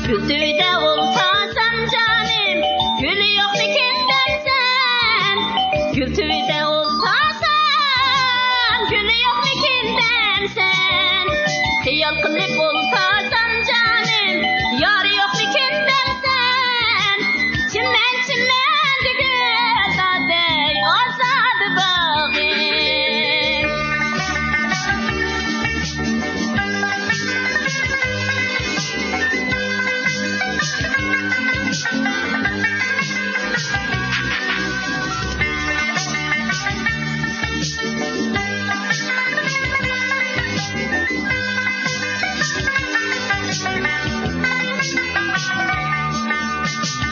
Gültü'de olsasan canım, gül yok dikinden sen. Gültü'de olsasan, gül yok dikinden sen. Hıyal kılıp olsasan canım, yar yok dikinden sen. Çimen çimen de gül dadey, olsadı bağım.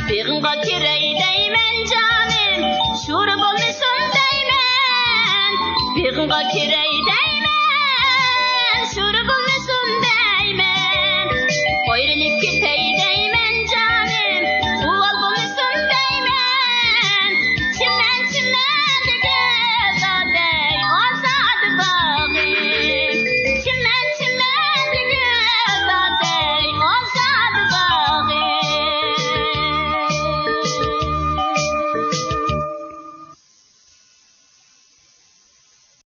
Birga kirey deymen canım, şurup olmuşsun deymen. Birga kirey deymen.